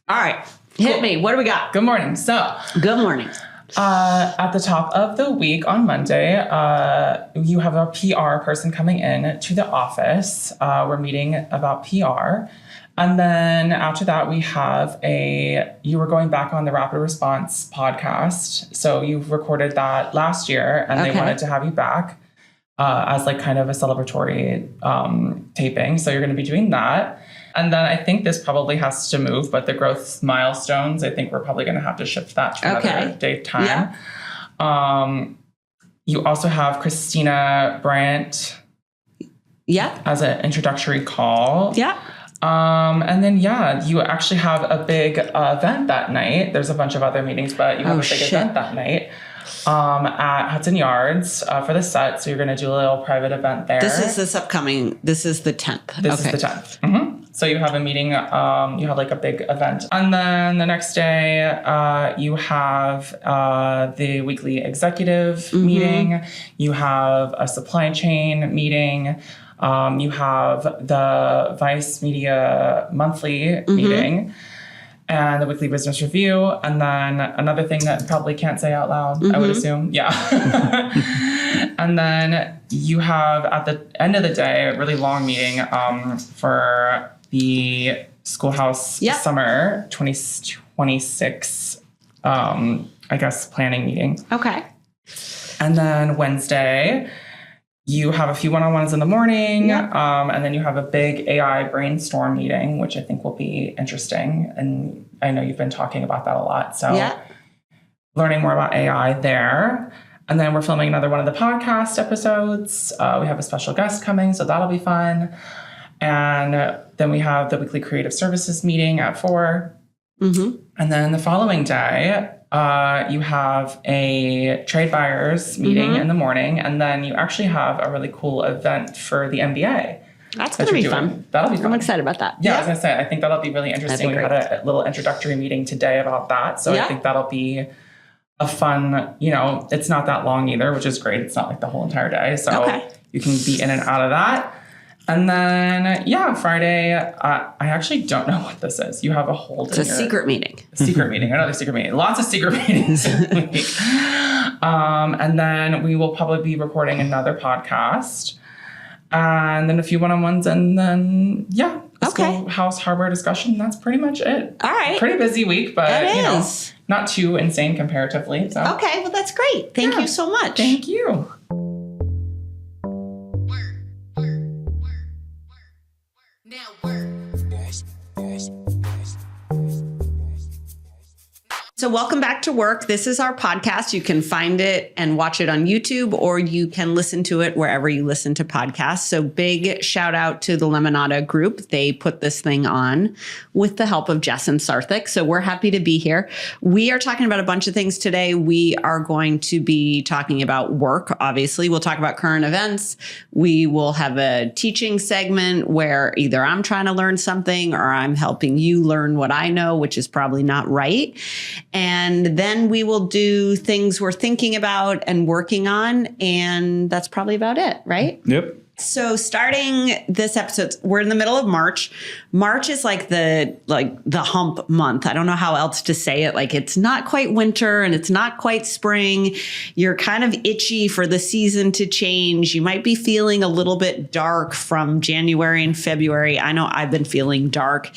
All right. Hit me. What do we got? Good morning. Good morning. At the top of the week on Monday, you have a PR person coming in to the office. We're meeting about PR. And then after that, we have you were going back on the Rapid Response podcast. So you've recorded that last year and they wanted to have you back as like kind of a celebratory taping. So you're going to be doing that. And then I think this probably has to move, but the growth milestones, I think we're probably going to have to shift that to another date time. Yeah. You also have Christina Bryant as an introductory call. Yeah. And then, you actually have a big event that night. There's a bunch of other meetings, but you have a big event that night at Hudson Yards for the set. So you're going to do a little private event there. This is the 10th. This is the 10th. Mm-hmm. So you have a meeting, you have like a big event. And then the next day, you have the weekly executive meeting. You have a supply chain meeting. You have the Vice Media monthly meeting and the weekly business review. And then another thing that probably can't say out loud, I would assume. Yeah. And then you have at the end of the day, a really long meeting for the Schoolhouse Summer 2026, planning meeting. Okay. And then Wednesday, you have a few one-on-ones in the morning, and then you have a big AI brainstorm meeting, which I think will be interesting. And I know you've been talking about that a lot. So learning more about AI there. And then we're filming another one of the podcast episodes. We have a special guest coming, so that'll be fun. And then we have the weekly creative services meeting at 4. And then the following day, you have a trade buyers meeting in the morning. And then you actually have a really cool event for the MBA. That's going to be fun. That'll be fun. I'm excited about that. Yeah, I was going to say, I think that'll be really interesting. We had a little introductory meeting today about that. So I think that'll be a fun, it's not that long either, which is great. It's not like the whole entire day. So you can be in and out of that. And then, Friday, I actually don't know what this is. You have a hold. It's a secret meeting. Secret meeting, another secret meeting. Lots of secret meetings in the week. And then we will probably be recording another podcast. And then a few one-on-ones. And then, Schoolhouse hardware discussion. That's pretty much it. All right. Pretty busy week, but, not too insane comparatively. So. Okay, well, that's great. Thank you so much. Thank you. So welcome back to Work. This is our podcast. You can find it and watch it on YouTube, or you can listen to it wherever you listen to podcasts. So big shout out to the Lemonada group. They put this thing on with the help of Jess and Sarthik. So we're happy to be here. We are talking about a bunch of things today. We are going to be talking about work. Obviously, we'll talk about current events. We will have a teaching segment where either I'm trying to learn something or I'm helping you learn what I know, which is probably not right. And then we will do things we're thinking about and working on. And that's probably about it, right? Yep. So starting this episode, we're in the middle of March. March is like the hump month. I don't know how else to say it. Like, it's not quite winter and it's not quite spring. You're kind of itchy for the season to change. You might be feeling a little bit dark from January and February. I know I've been feeling dark.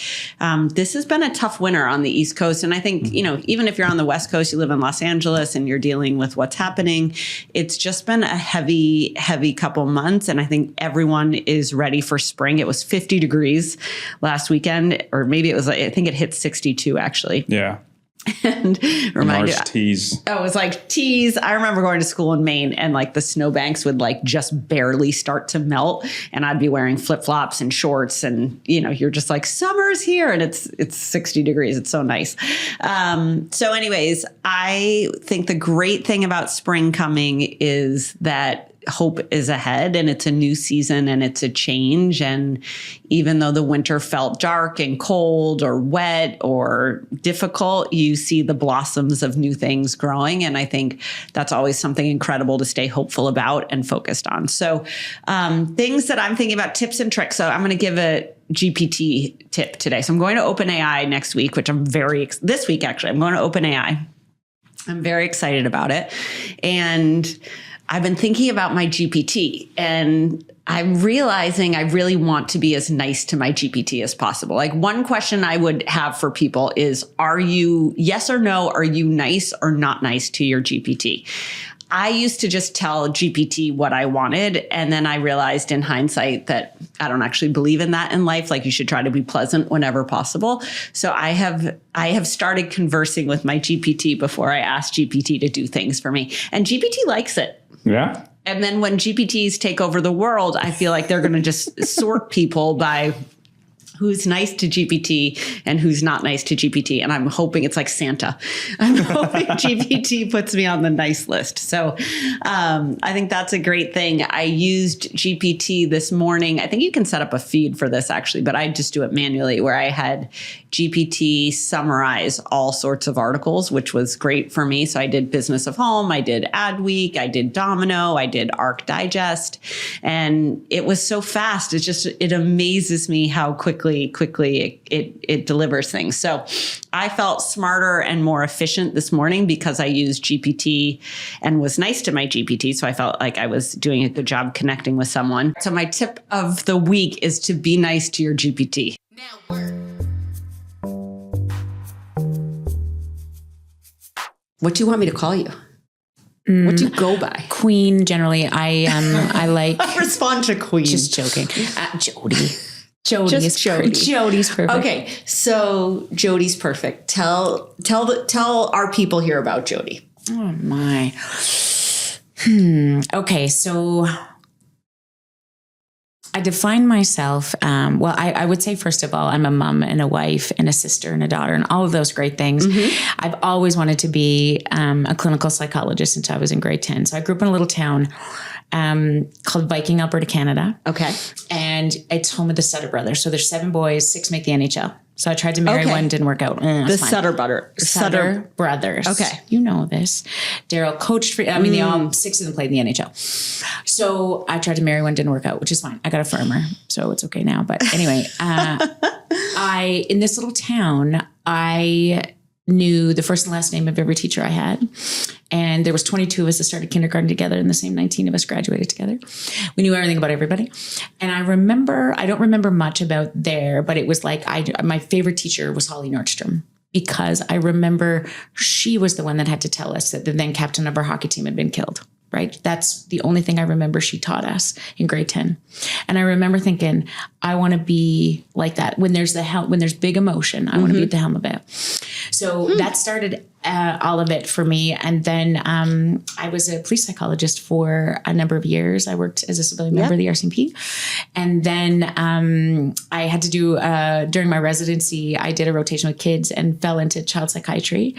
This has been a tough winter on the East Coast. And I think, even if you're on the West Coast, you live in Los Angeles and you're dealing with what's happening, it's just been a heavy, heavy couple months. And I think everyone is ready for spring. It was 50 degrees last weekend, or maybe it was, I think it hit 62 actually. Yeah. And reminded teas. Oh, it was like teas. I remember going to school in Maine and like the snowbanks would like just barely start to melt. And I'd be wearing flip-flops and shorts and, you're just like, summer's here and it's 60 degrees. It's so nice. So anyways, I think the great thing about spring coming is that hope is ahead, and it's a new season and it's a change. And even though the winter felt dark and cold or wet or difficult, you see the blossoms of new things growing. And I think that's always something incredible to stay hopeful about and focused on. So things that I'm thinking about, tips and tricks. So I'm going to give a GPT tip today. So I'm going to OpenAI next week, which this week, actually, I'm going to OpenAI. I'm very excited about it. And I've been thinking about my GPT, and I'm realizing I really want to be as nice to my GPT as possible. Like, one question I would have for people is, yes or no, are you nice or not nice to your GPT? I used to just tell GPT what I wanted. And then I realized in hindsight that I don't actually believe in that in life. Like, you should try to be pleasant whenever possible. So I have started conversing with my GPT before I ask GPT to do things for me. And GPT likes it. Yeah. And then when GPTs take over the world, I feel like they're going to just sort people by who's nice to GPT and who's not nice to GPT. And I'm hoping it's like Santa. I'm hoping GPT puts me on the nice list. So I think that's a great thing. I used GPT this morning. I think you can set up a feed for this actually, but I just do it manually, where I had GPT summarize all sorts of articles, which was great for me. So I did Business of Home, I did Adweek, I did Domino, I did Arc Digest, and it was so fast. It amazes me how quickly it delivers things. So I felt smarter and more efficient this morning because I used GPT and was nice to my GPT. So I felt like I was doing a good job connecting with someone. So my tip of the week is to be nice to your GPT. Now work. What do you want me to call you? What do you go by? Queen, generally. I like... Respond to Queen. Just joking. Jody. Jody's perfect. Okay, so Jody's perfect. Tell our people here about Jody. Oh, my. Okay, so... I define myself, I would say, first of all, I'm a mom and a wife and a sister and a daughter and all of those great things. Mm-hmm. I've always wanted to be a clinical psychologist since I was in grade 10. So I grew up in a little town called Viking, Alberta, Canada. Okay. And it's home of the Sutter brothers. So there's 7 boys, 6 make the NHL. So I tried to marry one, didn't work out. The Sutter brothers. Okay. You know this. Daryl coached for, they all, 6 of them played in the NHL. So I tried to marry one, didn't work out, which is fine. I got a farmer, so it's okay now. But anyway, in this little town, I knew the first and last name of every teacher I had. And there was 22 of us that started kindergarten together, and the same 19 of us graduated together. We knew everything about everybody. And I don't remember much about there, but it was like, my favorite teacher was Holly Nordstrom, because I remember she was the one that had to tell us that the then captain of our hockey team had been killed. Right? That's the only thing I remember she taught us in grade 10. And I remember thinking, I want to be like that. When there's big emotion, I want to be at the helm of it. So that started all of it for me. And then I was a police psychologist for a number of years. I worked as a civilian member of the RCMP. And then I had to do, during my residency, I did a rotation with kids and fell into child psychiatry.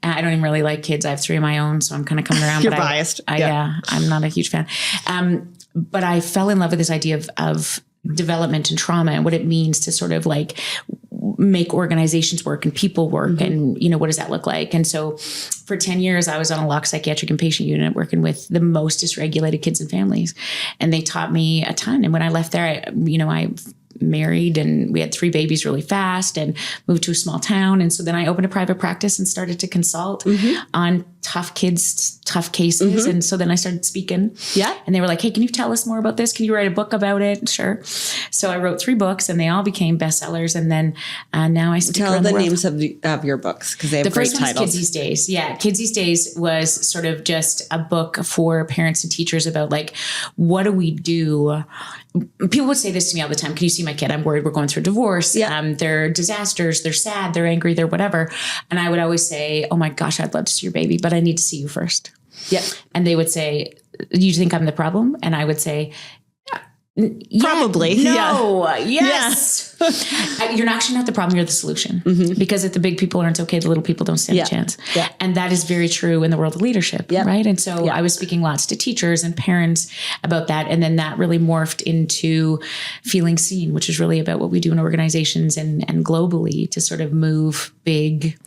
I don't even really like kids. I have 3 of my own, so I'm kind of coming around. You're biased. I'm not a huge fan. But I fell in love with this idea of development and trauma and what it means to sort of like make organizations work and people work. And, what does that look like? And so for 10 years, I was on a locked psychiatric inpatient unit working with the most dysregulated kids and families. And they taught me a ton. And when I left there, I married and we had 3 babies really fast and moved to a small town. And so then I opened a private practice and started to consult on tough kids, tough cases. And so then I started speaking. Yeah. And they were like, hey, can you tell us more about this? Can you write a book about it? Sure. So I wrote 3 books and they all became bestsellers. And then now I speak around the world. Tell the names of your books, because they have great titles. The first one is Kids These Days. Yeah. Kids These Days was sort of just a book for parents and teachers about like, what do we do? People would say this to me all the time. Can you see my kid? I'm worried we're going through a divorce. Yeah. They're disasters. They're sad. They're angry. They're whatever. And I would always say, oh my gosh, I'd love to see your baby, but I need to see you first. Yeah. And they would say, you think I'm the problem? And I would say, Probably. No. Yes. You're actually not the problem. You're the solution. Because if the big people aren't okay, the little people don't stand a chance. Yeah. And that is very true in the world of leadership. Right. And so I was speaking lots to teachers and parents about that. And then that really morphed into feeling seen, which is really about what we do in organizations and globally to sort of move big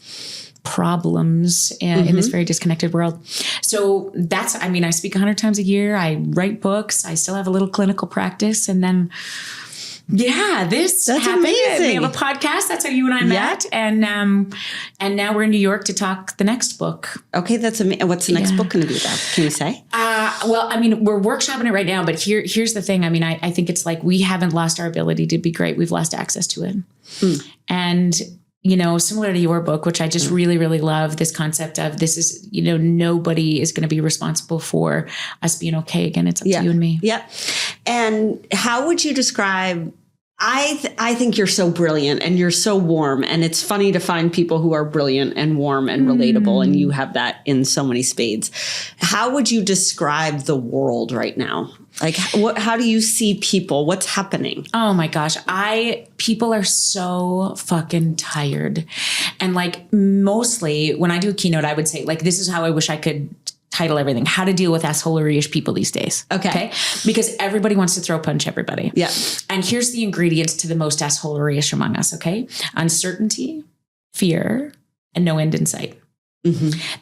problems in this very disconnected world. So that's, I speak 100 times a year. I write books. I still have a little clinical practice. And then, that's happened. Amazing. We have a podcast. That's how you and I met. And now we're in New York to talk the next book. Okay. That's amazing. What's the next book going to be about? Can you say? We're workshopping it right now, but here's the thing. I think it's like, we haven't lost our ability to be great. We've lost access to it. And similar to your book, which I just really, really love, this concept of this is, nobody is going to be responsible for us being okay again. It's up to you and me. Yeah. And how would you describe, I think you're so brilliant and you're so warm, and it's funny to find people who are brilliant and warm and relatable, and you have that in so many spades. How would you describe the world right now? Like, how do you see people? What's happening? Oh my gosh. People are so fucking tired. And like, mostly when I do a keynote, I would say like, this is how I wish I could title everything: how to deal with assholery-ish people these days. Okay. Because everybody wants to throw punch everybody. Yeah. And here's the ingredients to the most assholery-ish among us. Okay. Uncertainty, fear, and no end in sight.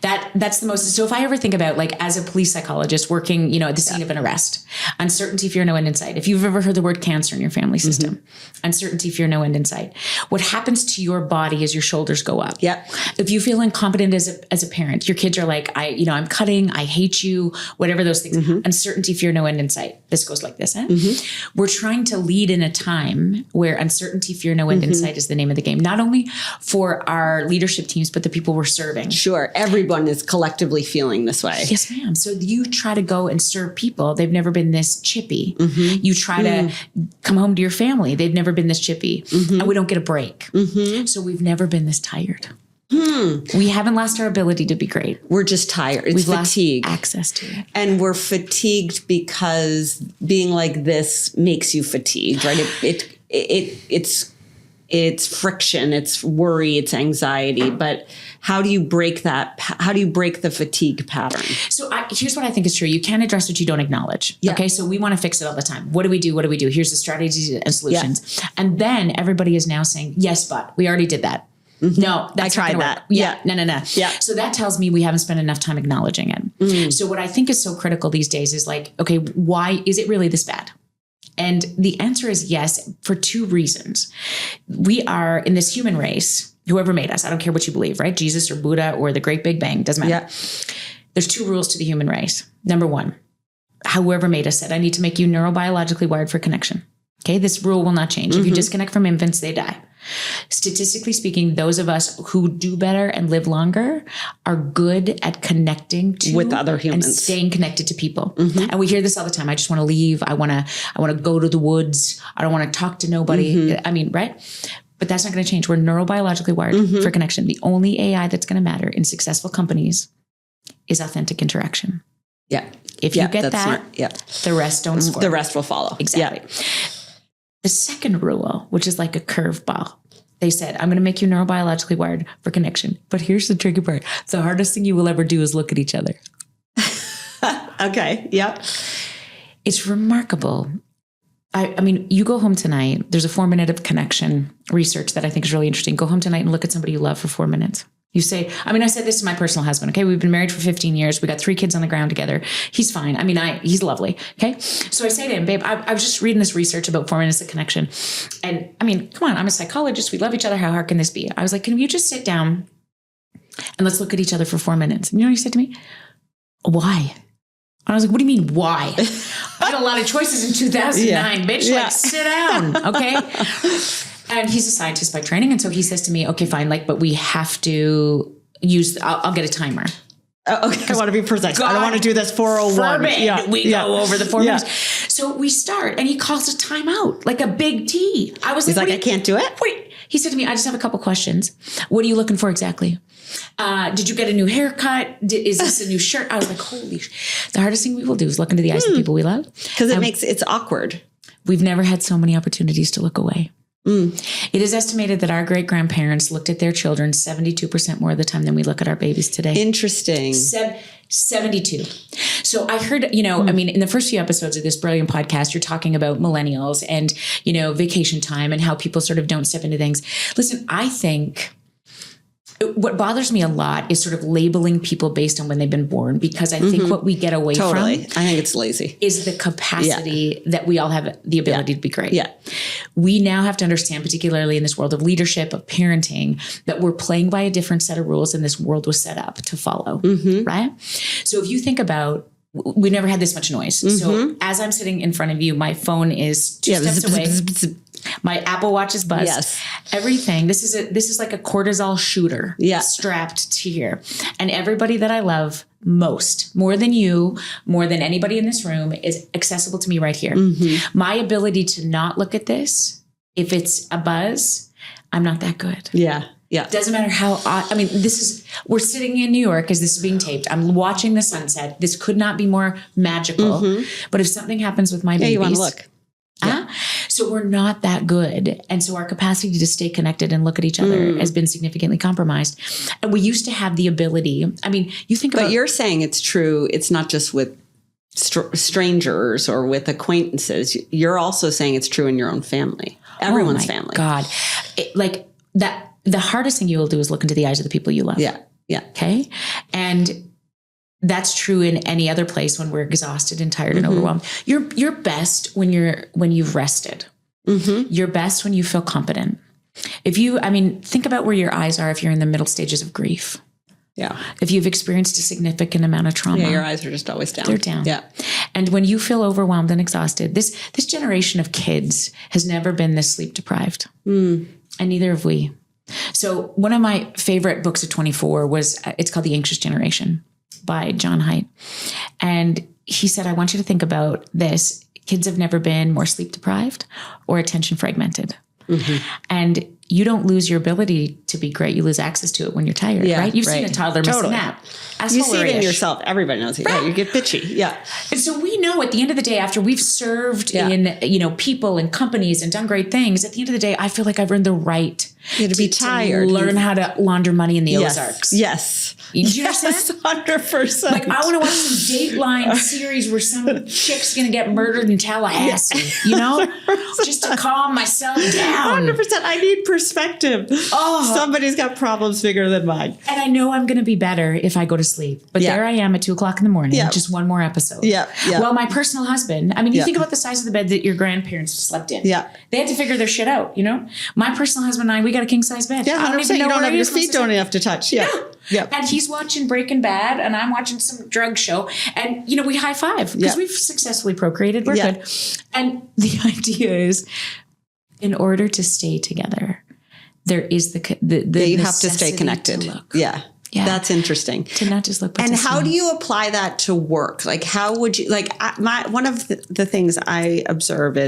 That's the most. So if I ever think about, like, as a police psychologist working, at the scene of an arrest, uncertainty, fear, no end in sight. If you've ever heard the word cancer in your family system, uncertainty, fear, no end in sight. What happens to your body as your shoulders go up? Yeah. If you feel incompetent as a parent, your kids are like, I'm cutting, I hate you, whatever those things. Uncertainty, fear, no end in sight. This goes like this. We're trying to lead in a time where uncertainty, fear, no end in sight is the name of the game. Not only for our leadership teams, but the people we're serving. Sure. Everyone is collectively feeling this way. Yes, ma'am. So you try to go and serve people. They've never been this chippy. You try to come home to your family. They've never been this chippy. And we don't get a break. So we've never been this tired. We haven't lost our ability to be great. We're just tired. It's We've fatigue. lost access to it. And we're fatigued because being like this makes you fatigued, right? It's friction, it's worry, it's anxiety. But how do you break that? How do you break the fatigue pattern? So here's what I think is true. You can't address what you don't acknowledge. Yeah. Okay. So we want to fix it all the time. What do we do? What do we do? Here's the strategies and solutions. Yeah. And then everybody is now saying, yes, but we already did that. No, that's I tried that. Work. Yeah. No. Yeah. So that tells me we haven't spent enough time acknowledging it. So what I think is so critical these days is like, okay, why is it really this bad? And the answer is yes, for two reasons. We are in this human race, whoever made us, I don't care what you believe, right? Jesus or Buddha or the Great Big Bang, doesn't matter. Yeah. There's two rules to the human race. Number one, whoever made us said, I need to make you neurobiologically wired for connection. Okay, this rule will not change. If you disconnect from infants, they die. Statistically speaking, those of us who do better and live longer are good at connecting with other humans and staying connected to people. And we hear this all the time. I just want to leave. I want to go to the woods. I don't want to talk to nobody. I mean, right? But that's not going to change. We're neurobiologically wired for connection. The only AI that's going to matter in successful companies is authentic interaction. Yeah. If you get that, the rest don't score. The rest will follow. Exactly. Yeah. The second rule, which is like a curveball, they said, I'm going to make you neurobiologically wired for connection. But here's the tricky part. The hardest thing you will ever do is look at each other. Okay. Yeah. It's remarkable. I mean, you go home tonight. There's a 4-minute of connection research that I think is really interesting. Go home tonight and look at somebody you love for 4 minutes. You say, I said this to my personal husband. Okay. We've been married for 15 years. We got 3 kids on the ground together. He's fine. He's lovely. Okay. So I say to him, babe, I was just reading this research about 4 minutes of connection. And come on, I'm a psychologist. We love each other. How hard can this be? I was like, can you just sit down and let's look at each other for 4 minutes? And you know what he said to me? Why? And I was like, what do you mean, why? I had a lot of choices in 2009, bitch. Like, sit down. Okay. And he's a scientist by training. And so he says to me, okay, fine. But we have to use, I'll get a timer. Okay. I want to be precise. I don't want to do this 401. Go over the 4 minutes. So we start and he calls a timeout, like a big T. I was like, I can't do it. Wait. He said to me, I just have a couple questions. What are you looking for exactly? Did you get a new haircut? Is this a new shirt? I was like, holy the hardest thing we will do is look into the eyes of the people we love. Because it's awkward. We've never had so many opportunities to look away. It is estimated that our great-grandparents looked at their children 72% more of the time than we look at our babies today. Interesting. 72. So I heard, I mean, in the first few episodes of this brilliant podcast, you're talking about millennials and, vacation time and how people sort of don't step into things. Listen, I think what bothers me a lot is sort of labeling people based on when they've been born, because I think what we get away from I think it's lazy. is the capacity that we all have the ability to be great. Yeah. We now have to understand, particularly in this world of leadership, of parenting, that we're playing by a different set of rules than this world was set up to follow. Right? So if you think about, we never had this much noise. So as I'm sitting in front of you, my phone is two steps away. My Apple Watch is buzzed. Yes. Everything. This is like a cortisol shooter strapped to here. And everybody that I love most, more than you, more than anybody in this room, is accessible to me right here. My ability to not look at this, if it's a buzz, I'm not that good. Yeah. Yeah. Doesn't matter how, we're sitting in New York as this is being taped. I'm watching the sunset. This could not be more magical. But if something happens with my babies. You want to look. So we're not that good. And so our capacity to stay connected and look at each other has been significantly compromised. And we used to have the ability. I mean, you think about. But you're saying it's true. It's not just with strangers or with acquaintances. You're also saying it's true in your own family. Everyone's family. God. Like that. The hardest thing you will do is look into the eyes of the people you love. Yeah. Yeah. Okay. And that's true in any other place when we're exhausted and tired and overwhelmed. You're best when you've rested. You're best when you feel competent. Think about where your eyes are if you're in the middle stages of grief. Yeah. If you've experienced a significant amount of trauma. Yeah, your eyes are just always down. They're down. Yeah. And when you feel overwhelmed and exhausted, this generation of kids has never been this sleep deprived. And neither have we. So one of my favorite books of 24 it's called The Anxious Generation by John Haidt. And he said, I want you to think about this. Kids have never been more sleep deprived or attention fragmented. And you don't lose your ability to be great. You lose access to it when you're tired, right? You've seen a toddler miss a nap. You see it in yourself. Everybody knows it. Right. Yeah, you get bitchy. Yeah. And so we know at the end of the day, after we've served in, people and companies and done great things, at the end of the day, I feel like I've earned the right to be tired. To learn how to launder money in the Ozarks. Yes. You understand? 100%. Like, I want to watch some Dateline series where some chick's going to get murdered in Tallahassee, just to calm myself down. 100%. I need perspective. Somebody's got problems bigger than mine. And I know I'm going to be better if I go to sleep. But there I am at 2:00 in the morning, just one more episode. Yeah. Well, my personal husband, you think about the size of the bed that your grandparents slept in. Yeah. They had to figure their shit out, My personal husband and I, we got a king size bed. Yeah, 100%. You don't have your feet don't have to touch. Yeah. No. Yeah. And he's watching Breaking Bad and I'm watching some drug show. And, we high five because we've successfully procreated. We're good. And the idea is, in order to stay together, there is the you have to stay connected. Yeah. That's interesting. To not just look. But and how do you apply that to work? Like, how would you one of the things I observe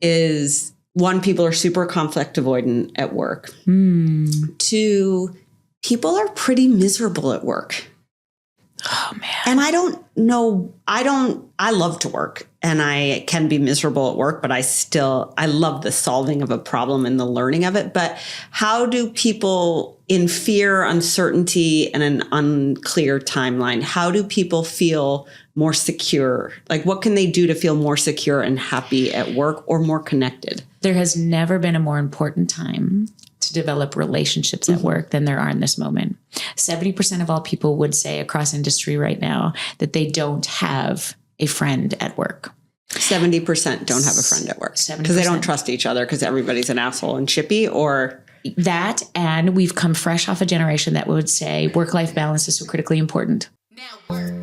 is one, people are super conflict avoidant at work. 2, people are pretty miserable at work. Oh man. And I don't know. I love to work and I can be miserable at work, but I love the solving of a problem and the learning of it. But how do people in fear, uncertainty, and an unclear timeline, how do people feel more secure? Like, what can they do to feel more secure and happy at work or more connected? There has never been a more important time to develop relationships at work than there are in this moment. 70% of all people would say across industry right now that they don't have a friend at work. 70% don't have a friend at work because they don't trust each other because everybody's an asshole and chippy, or that. And we've come fresh off a generation that would say work-life balance is so critically important. Now work.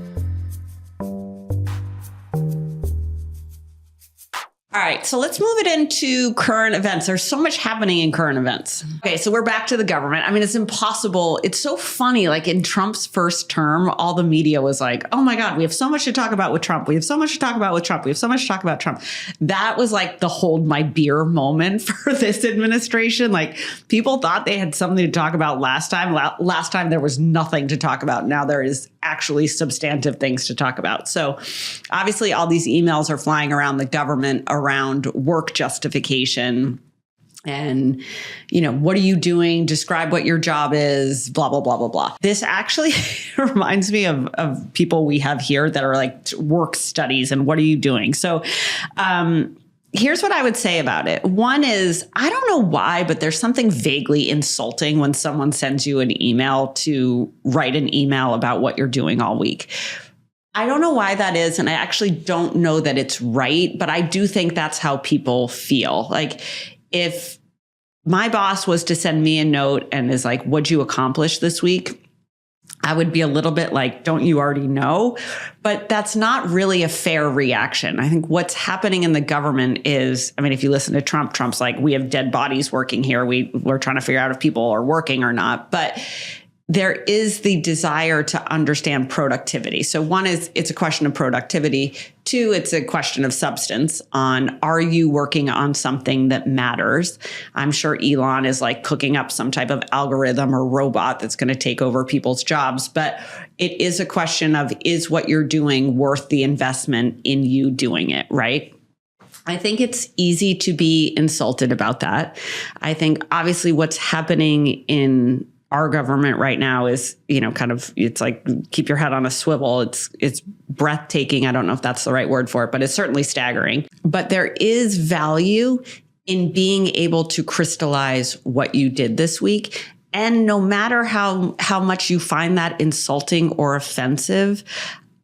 All right, so let's move it into current events. There's so much happening in current events. Okay, so we're back to the government. It's impossible. It's so funny. Like in Trump's first term, all the media was like, oh my God, we have so much to talk about with Trump. We have so much to talk about with Trump. We have so much to talk about Trump. That was like the hold my beer moment for this administration. Like people thought they had something to talk about last time. Last time there was nothing to talk about. Now there is actually substantive things to talk about. So obviously all these emails are flying around the government around around work justification and, what are you doing? Describe what your job is, blah, blah, blah, blah, blah. This actually reminds me of people we have here that are like work studies and what are you doing? So, here's what I would say about it. One is, I don't know why, but there's something vaguely insulting when someone sends you an email to write an email about what you're doing all week. I don't know why that is. And I actually don't know that it's right, but I do think that's how people feel. Like if my boss was to send me a note and is like, what'd you accomplish this week? I would be a little bit like, don't you already know? But that's not really a fair reaction. I think what's happening in the government is, if you listen to Trump, Trump's like, we have dead bodies working here. We're trying to figure out if people are working or not. But there is the desire to understand productivity. So one is it's a question of productivity. Two, it's a question of substance on, are you working on something that matters? I'm sure Elon is like cooking up some type of algorithm or robot that's going to take over people's jobs. But it is a question of, is what you're doing worth the investment in you doing it, right? I think it's easy to be insulted about that. I think obviously what's happening in our government right now is, it's like keep your head on a swivel. It's breathtaking. I don't know if that's the right word for it, but it's certainly staggering. But there is value in being able to crystallize what you did this week. And no matter how much you find that insulting or offensive,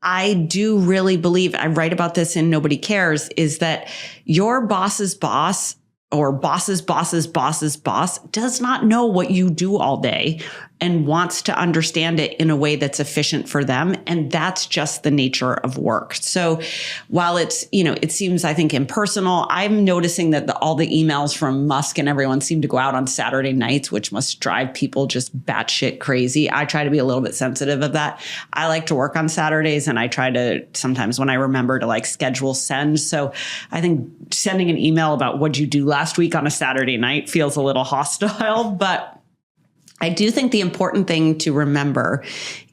I do really believe, I write about this in Nobody Cares, is that your boss's boss or boss's boss's boss's boss does not know what you do all day and wants to understand it in a way that's efficient for them. And that's just the nature of work. So while it's, it seems, I think, impersonal, I'm noticing that all the emails from Musk and everyone seem to go out on Saturday nights, which must drive people just batshit crazy. I try to be a little bit sensitive of that. I like to work on Saturdays and I try to sometimes when I remember to like schedule send. So I think sending an email about what'd you do last week on a Saturday night feels a little hostile, but I do think the important thing to remember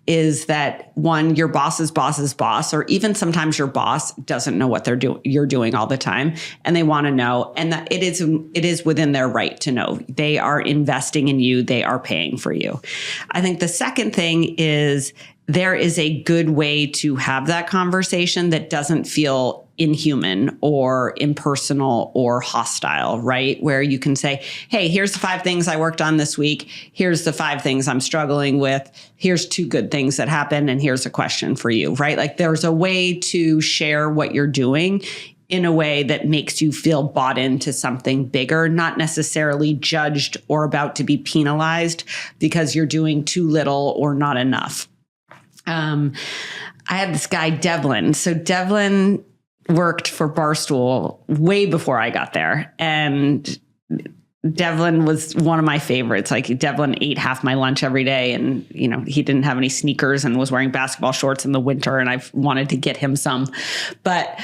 is that one, your boss's boss's boss, or even sometimes your boss doesn't know what you're doing all the time, and they want to know, and that it is within their right to know. They are investing in you. They are paying for you. I think the second thing is there is a good way to have that conversation that doesn't feel inhuman or impersonal or hostile, right? Where you can say, hey, here's the 5 things I worked on this week. Here's the 5 things I'm struggling with. Here's 2 good things that happened. And here's a question for you, right? Like there's a way to share what you're doing in a way that makes you feel bought into something bigger, not necessarily judged or about to be penalized because you're doing too little or not enough. I had this guy, Devlin. So Devlin worked for Barstool way before I got there. And Devlin was one of my favorites. Like Devlin ate half my lunch every day and, he didn't have any sneakers and was wearing basketball shorts in the winter. And I wanted to get him some. But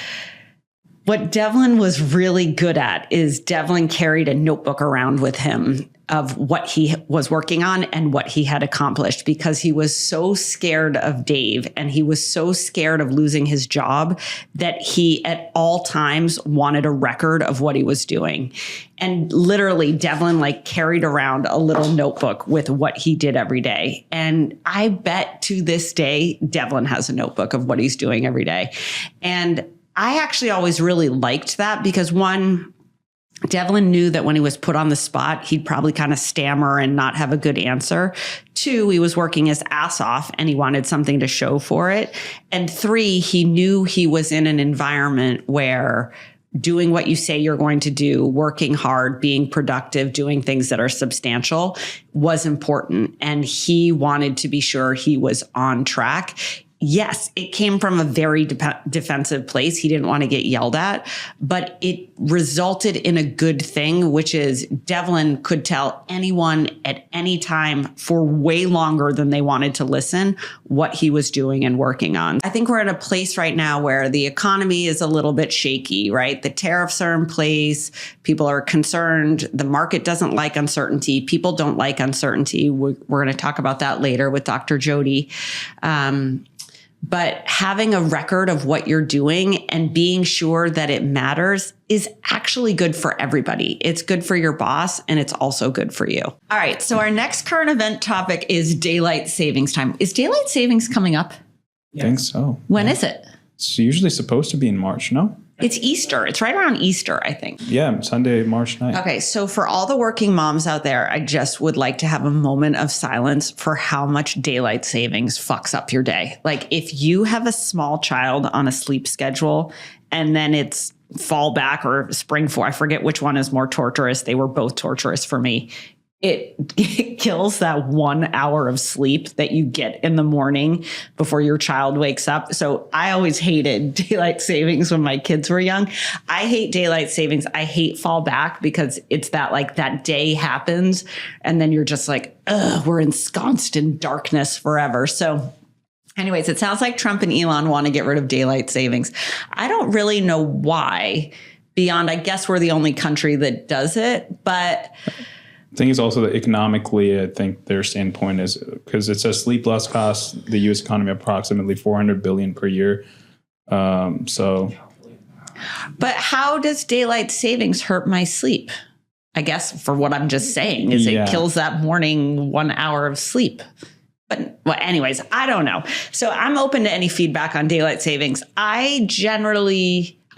what Devlin was really good at is Devlin carried a notebook around with him of what he was working on and what he had accomplished because he was so scared of Dave and he was so scared of losing his job that he at all times wanted a record of what he was doing. And literally Devlin carried around a little notebook with what he did every day. And I bet to this day, Devlin has a notebook of what he's doing every day. And I actually always really liked that because one, Devlin knew that when he was put on the spot, he'd probably kind of stammer and not have a good answer. 2, he was working his ass off and he wanted something to show for it. And 3, he knew he was in an environment where doing what you say you're going to do, working hard, being productive, doing things that are substantial was important. And he wanted to be sure he was on track. Yes, it came from a very defensive place. He didn't want to get yelled at, but it resulted in a good thing, which is Devlin could tell anyone at any time for way longer than they wanted to listen what he was doing and working on. I think we're at a place right now where the economy is a little bit shaky, right? The tariffs are in place. People are concerned. The market doesn't like uncertainty. People don't like uncertainty. We're going to talk about that later with Dr. Jody. But having a record of what you're doing and being sure that it matters is actually good for everybody. It's good for your boss, and it's also good for you. All right. So our next current event topic is daylight savings time. Is daylight savings coming up? I think so. When is it? It's usually supposed to be in March, no? It's Easter. It's right around Easter, I think. Yeah, Sunday, March 9th. Okay, so for all the working moms out there, I just would like to have a moment of silence for how much daylight savings fucks up your day. Like if you have a small child on a sleep schedule and then it's fall back or spring I forget which one is more torturous. They were both torturous for me. It kills that 1 hour of sleep that you get in the morning before your child wakes up. So I always hated daylight savings when my kids were young. I hate daylight savings. I hate fall back because it's that like that day happens and then you're just like, ugh, we're ensconced in darkness forever. So anyways, it sounds like Trump and Elon want to get rid of daylight savings. I don't really know why beyond, I guess we're the only country that does it, but I think it's also that economically, I think their standpoint is because it says sleep loss costs the U.S. economy approximately $400 billion per year. But how does daylight savings hurt my sleep? I guess for what I'm just saying is it kills that morning 1 hour of sleep. But well, anyways, I don't know. So I'm open to any feedback on daylight savings.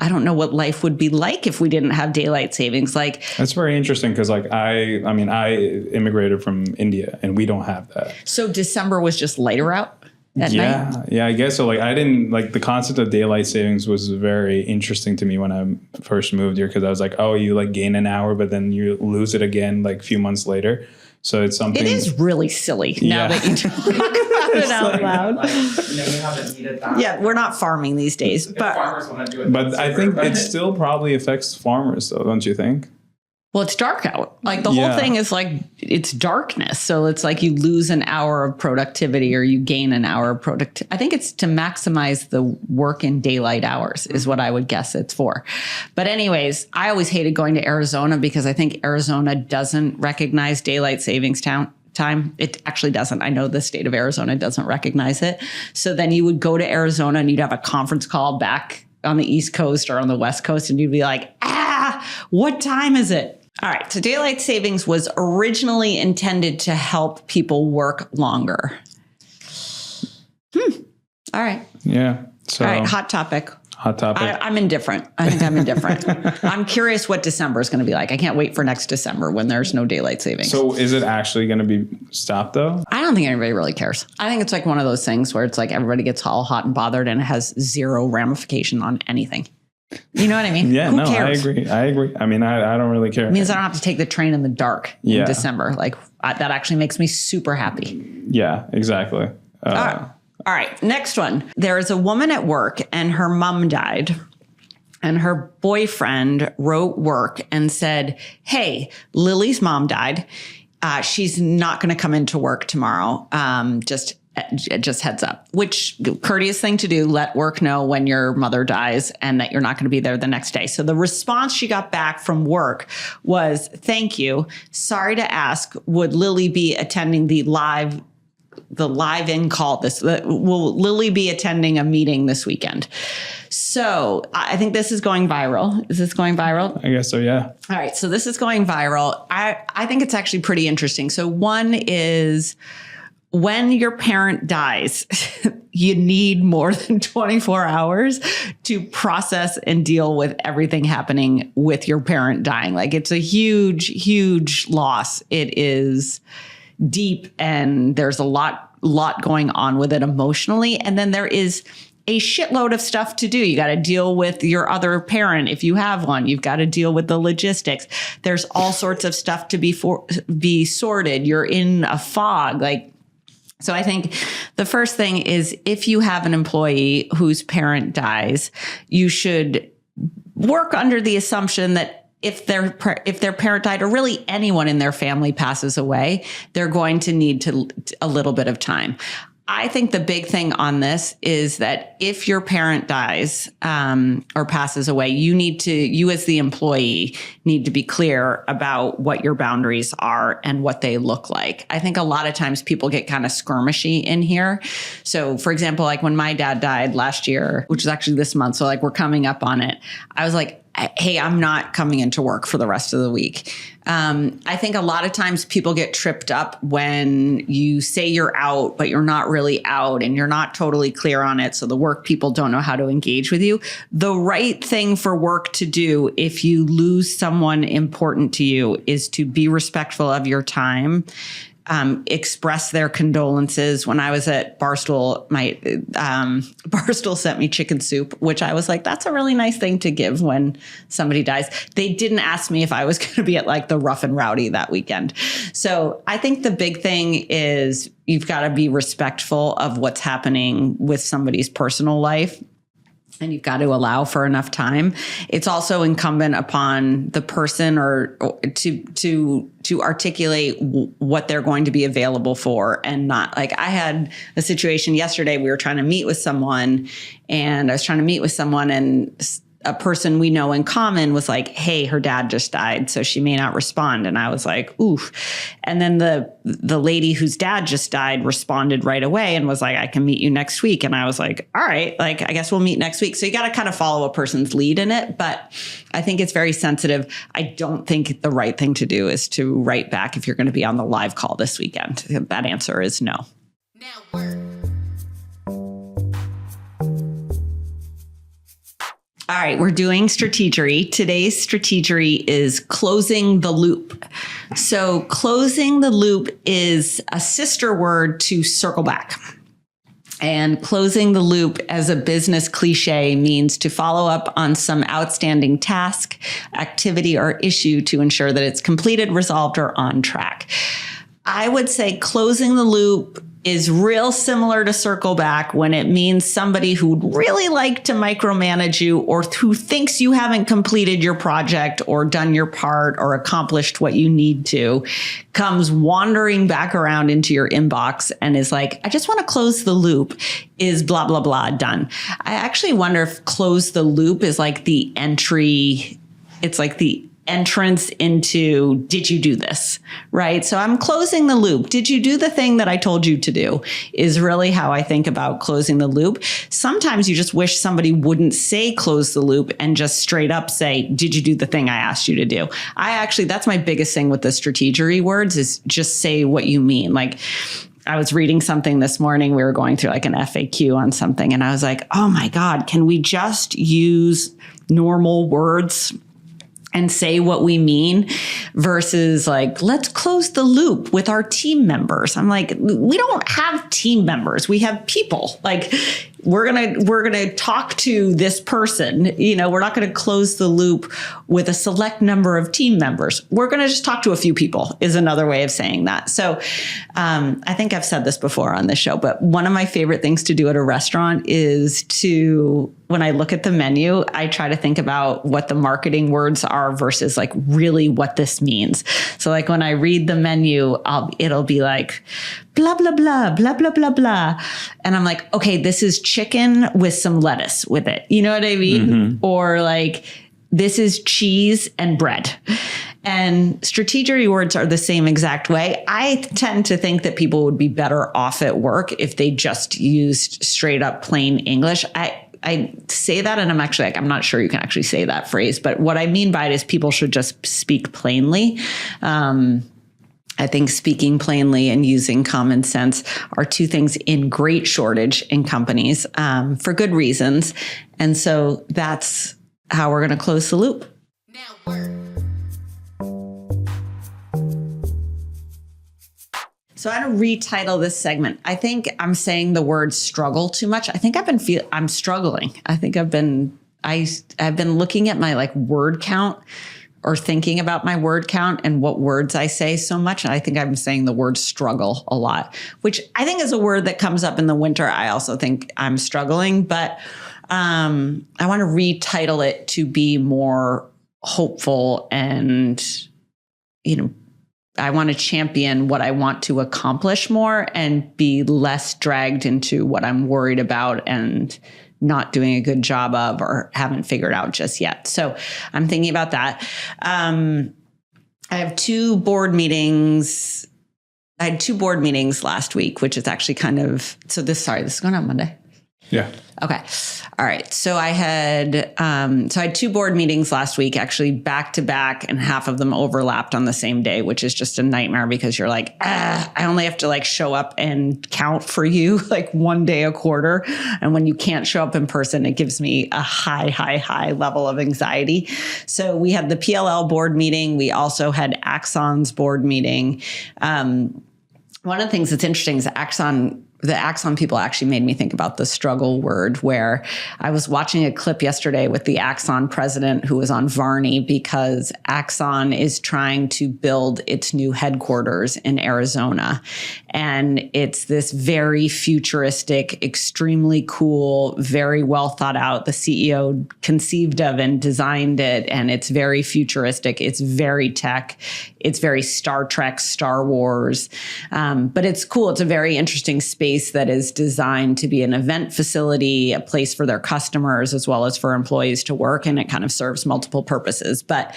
I don't know what life would be like if we didn't have daylight savings. Like that's very interesting because like I immigrated from India and we don't have that. So December was just lighter out at night? Yeah, I guess so. Like I didn't like the concept of daylight savings was very interesting to me when I first moved here because I was like, oh, you like gain an hour, but then you lose it again like a few months later. So it's something. It is really silly now that you talk about it out loud. Like, you haven't needed that. Yeah, we're not farming these days. But farmers want to do it. But I think it still probably affects farmers, though, don't you think? well, it's dark out. Like the whole thing is like it's darkness. So it's like you lose an hour of productivity or you gain an hour of productivity. I think it's to maximize the work in daylight hours is what I would guess it's for. But anyways, I always hated going to Arizona because I think Arizona doesn't recognize daylight savings time. It actually doesn't. I know the state of Arizona doesn't recognize it. So then you would go to Arizona and you'd have a conference call back on the East Coast or on the West Coast and you'd be like, what time is it? All right. So daylight savings was originally intended to help people work longer. All right. Yeah. So, all right. Hot topic. Hot topic. I'm indifferent. I think I'm indifferent. I'm curious what December is going to be like. I can't wait for next December when there's no daylight savings. So is it actually going to be stopped though? I don't think anybody really cares. I think it's like one of those things where it's like everybody gets all hot and bothered and it has zero ramification on anything. You know what I mean? Yeah, Who cares? I agree. I mean, I don't really care. It means I don't have to take the train in the dark in December. Like that actually makes me super happy. Yeah, exactly. All right. Next one. There is a woman at work and her mom died. And her boyfriend wrote work and said, hey, Lily's mom died. She's not going to come into work tomorrow. Just heads up, which courteous thing to do. Let work know when your mother dies and that you're not going to be there the next day. So the response she got back from work was, thank you. Sorry to ask, would Lily be attending the live in call will Lily be attending a meeting this weekend? So I think this is going viral. Is this going viral? I guess so. Yeah. All right. So this is going viral. I think it's actually pretty interesting. So one is, when your parent dies, you need more than 24 hours to process and deal with everything happening with your parent dying. Like it's a huge, huge loss. It is deep and there's a lot going on with it emotionally. And then there is a shitload of stuff to do. You got to deal with your other parent. If you have one, you've got to deal with the logistics. There's all sorts of stuff to be sorted. You're in a fog. So I think the first thing is if you have an employee whose parent dies, you should work under the assumption that if their parent died or really anyone in their family passes away, they're going to need a little bit of time. I think the big thing on this is that if your parent dies or passes away, you as the employee need to be clear about what your boundaries are and what they look like. I think a lot of times people get kind of skirmishy in here. So for example, like when my dad died last year, which is actually this month, so like we're coming up on it, I was like, hey, I'm not coming into work for the rest of the week. I think a lot of times people get tripped up when you say you're out, but you're not really out and you're not totally clear on it. So the work people don't know how to engage with you. The right thing for work to do if you lose someone important to you is to be respectful of your time. Express their condolences. When I was at Barstool, Barstool sent me chicken soup, which I was like, that's a really nice thing to give when somebody dies. They didn't ask me if I was going to be at like the Rough and Rowdy that weekend. So I think the big thing is you've got to be respectful of what's happening with somebody's personal life. And you've got to allow for enough time. It's also incumbent upon the person or to articulate what they're going to be available for and not. Like I had a situation yesterday, we were trying to meet with someone and a person we know in common was like, hey, her dad just died, so she may not respond. And I was like, oof. And then the lady whose dad just died responded right away and was like, I can meet you next week. And I was like, all right, like, I guess we'll meet next week. So you got to kind of follow a person's lead in it. But I think it's very sensitive. I don't think the right thing to do is to write back if you're going to be on the live call this weekend. That answer is no. Now work. All right, we're doing Strategery. Today's Strategery is closing the loop. So closing the loop is a sister word to circle back. And closing the loop as a business cliche means to follow up on some outstanding task, activity, or issue to ensure that it's completed, resolved, or on track. I would say closing the loop is real similar to circle back when it means somebody who would really like to micromanage you or who thinks you haven't completed your project or done your part or accomplished what you need to comes wandering back around into your inbox and is like, I just want to close the loop. Is blah, blah, blah done? I actually wonder if close the loop is like the entry. It's like the entrance into, did you do this? Right? So I'm closing the loop. Did you do the thing that I told you to do? Is really how I think about closing the loop. Sometimes you just wish somebody wouldn't say close the loop and just straight up say, did you do the thing I asked you to do? That's my biggest thing with the Strategery words is just say what you mean. Like, I was reading something this morning. We were going through like an FAQ on something. And I was like, oh my God, can we just use normal words and say what we mean versus like, let's close the loop with our team members. I'm like, we don't have team members. We have people. Like we're going to talk to this person. You know, we're not going to close the loop with a select number of team members. We're going to just talk to a few people is another way of saying that. So I think I've said this before on this show, but one of my favorite things to do at a restaurant is when I look at the menu, I try to think about what the marketing words are versus like really what this means. So like when I read the menu, it'll be like, blah, blah, blah, blah, blah, blah, blah. And I'm like, okay, this is chicken with some lettuce with it. You know what I mean? Mm-hmm. Or like, this is cheese and bread. And Strategery words are the same exact way. I tend to think that people would be better off at work if they just used straight up plain English. I say that and I'm actually like, I'm not sure you can actually say that phrase, but what I mean by it is people should just speak plainly. I think speaking plainly and using common sense are two things in great shortage in companies for good reasons. And so that's how we're going to close the loop. Now work. So I want to retitle this segment. I think I'm saying the word struggle too much. I think I'm struggling. I think I've been looking at my like word count or thinking about my word count and what words I say so much. And I think I'm saying the word struggle a lot, which I think is a word that comes up in the winter. I also think I'm struggling, but I want to retitle it to be more hopeful and, to champion what I want to accomplish more and be less dragged into what I'm worried about and not doing a good job of or haven't figured out just yet. So I'm thinking about that. I have 2 board meetings. I had 2 board meetings last week, which is actually kind of, this is going on Monday. Yeah. Okay. All right. So I had 2 board meetings last week, actually back to back, and half of them overlapped on the same day, which is just a nightmare because you're like, I only have to like show up and count for you like one day a quarter. And when you can't show up in person, it gives me a high level of anxiety. So we had the PLL board meeting. We also had Axon's board meeting. One of the things that's interesting is the Axon people actually made me think about the struggle word, where I was watching a clip yesterday with the Axon president who was on Varney because Axon is trying to build its new headquarters in Arizona. And it's this very futuristic, extremely cool, very well thought out. The CEO conceived of and designed it, and it's very futuristic. It's very tech. It's very Star Trek, Star Wars. But it's cool. It's a very interesting space that is designed to be an event facility, a place for their customers as well as for employees to work, and it kind of serves multiple purposes. But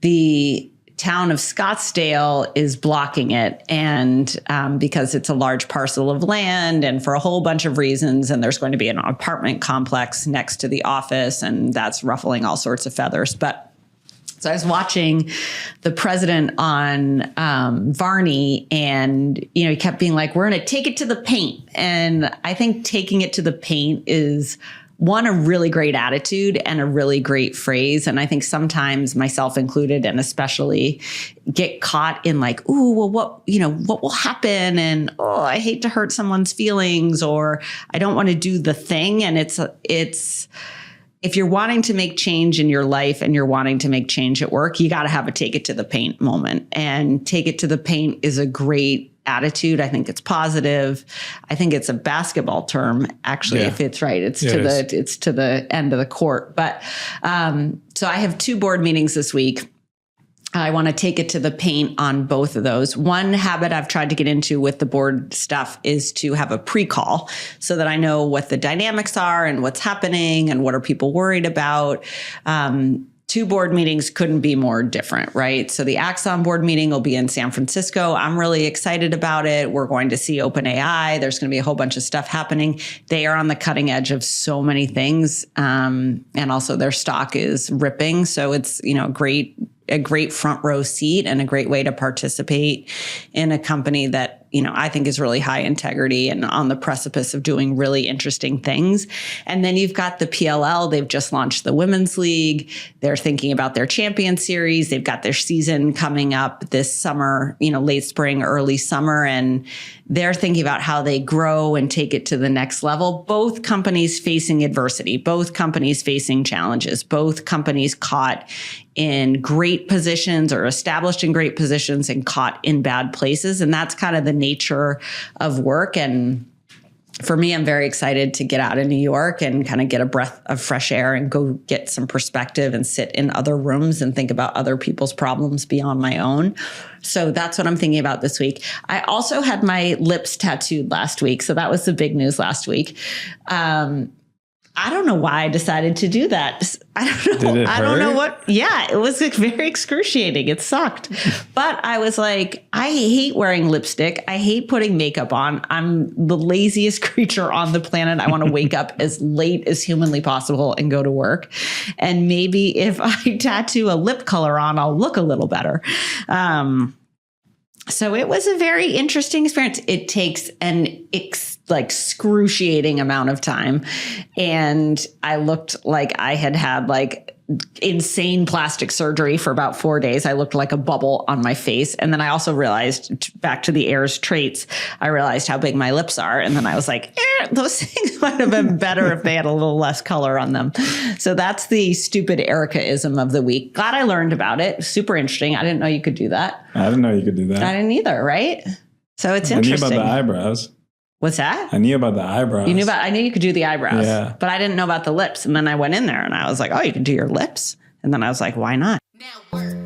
the town of Scottsdale is blocking it, and because it's a large parcel of land and for a whole bunch of reasons, and there's going to be an apartment complex next to the office, and that's ruffling all sorts of feathers. So I was watching the president on Varney, and he kept being like, "We're going to take it to the paint." And I think taking it to the paint is a really great attitude and a really great phrase. And I think sometimes, myself included, and especially, get caught in like, "Ooh, well, what will happen?" And I hate to hurt someone's feelings, or I don't want to do the thing. And it's. If you're wanting to make change in your life and you're wanting to make change at work, you got to have a take it to the paint moment. And take it to the paint is a great attitude. I think it's positive. I think it's a basketball term, actually, if it's right. It's to the end of the court. But so I have 2 board meetings this week. I want to take it to the paint on both of those. One habit I've tried to get into with the board stuff is to have a pre-call so that I know what the dynamics are and what's happening and what are people worried about. 2 board meetings couldn't be more different, right? So the Axon board meeting will be in San Francisco. I'm really excited about it. We're going to see OpenAI. There's going to be a whole bunch of stuff happening. They are on the cutting edge of so many things. And also their stock is ripping. So it's, a great front row seat and a great way to participate in a company that, I think is really high integrity and on the precipice of doing really interesting things. And then you've got the PLL. They've just launched the Women's League. They're thinking about their Champion Series. They've got their season coming up this summer, late spring, early summer. And they're thinking about how they grow and take it to the next level. Both companies facing adversity, both companies facing challenges, both companies caught in great positions or established in great positions and caught in bad places. And that's kind of the nature of work. And for me, I'm very excited to get out of New York and kind of get a breath of fresh air and go get some perspective and sit in other rooms and think about other people's problems beyond my own. So that's what I'm thinking about this week. I also had my lips tattooed last week. So that was the big news last week. I don't know why I decided to do that. I don't know. Did it hurt? I don't know what. Yeah, it was very excruciating. It sucked. But I was like, I hate wearing lipstick. I hate putting makeup on. I'm the laziest creature on the planet. I want to wake up as late as humanly possible and go to work. And maybe if I tattoo a lip color on, I'll look a little better. So it was a very interesting experience. It takes an excruciating amount of time. And I looked like I had insane plastic surgery for about 4 days. I looked like a bubble on my face. And then I also realized, back to the Ayers traits, I realized how big my lips are. And then I was like, those things might have been better if they had a little less color on them. So that's the stupid Erika-ism of the week. Glad I learned about it. Super interesting. I didn't know you could do that. I didn't know you could do that. I didn't either, right? So it's interesting. I knew about the eyebrows. What's that? I knew about the eyebrows. I knew you could do the eyebrows, but I didn't know about the lips. And then I went in there and I was like, oh, you can do your lips. And then I was like, why not? Now work.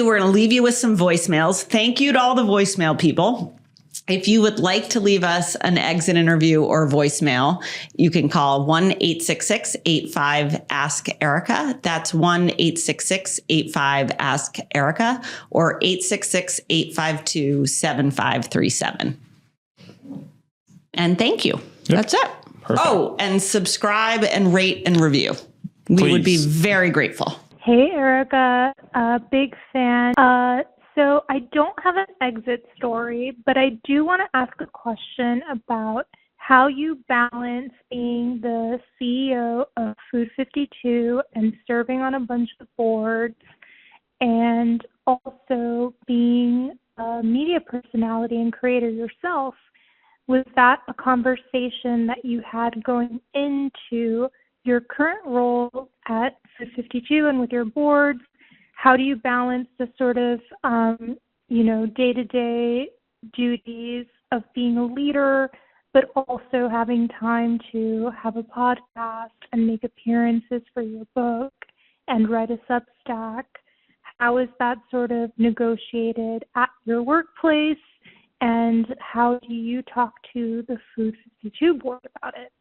We're going to leave you with some voicemails. Thank you to all the voicemail people. If you would like to leave us an exit interview or voicemail, you can call 1-866-85-ASK-ERIKA. That's 1-866-85-ASK-ERIKA or 866-852-7537. And thank you. That's it. Perfect. Oh, and subscribe and rate and review. We would be very grateful. Hey, Erika, big fan. So I don't have an exit story, but I do want to ask a question about how you balance being the CEO of Food 52 and serving on a bunch of boards and also being a media personality and creator yourself. Was that a conversation that you had going into your current role at Food 52 and with your boards? How do you balance the sort of, day-to-day duties of being a leader, but also having time to have a podcast and make appearances for your book and write a Substack? How is that sort of negotiated at your workplace? And how do you talk to the Food 52 board about it?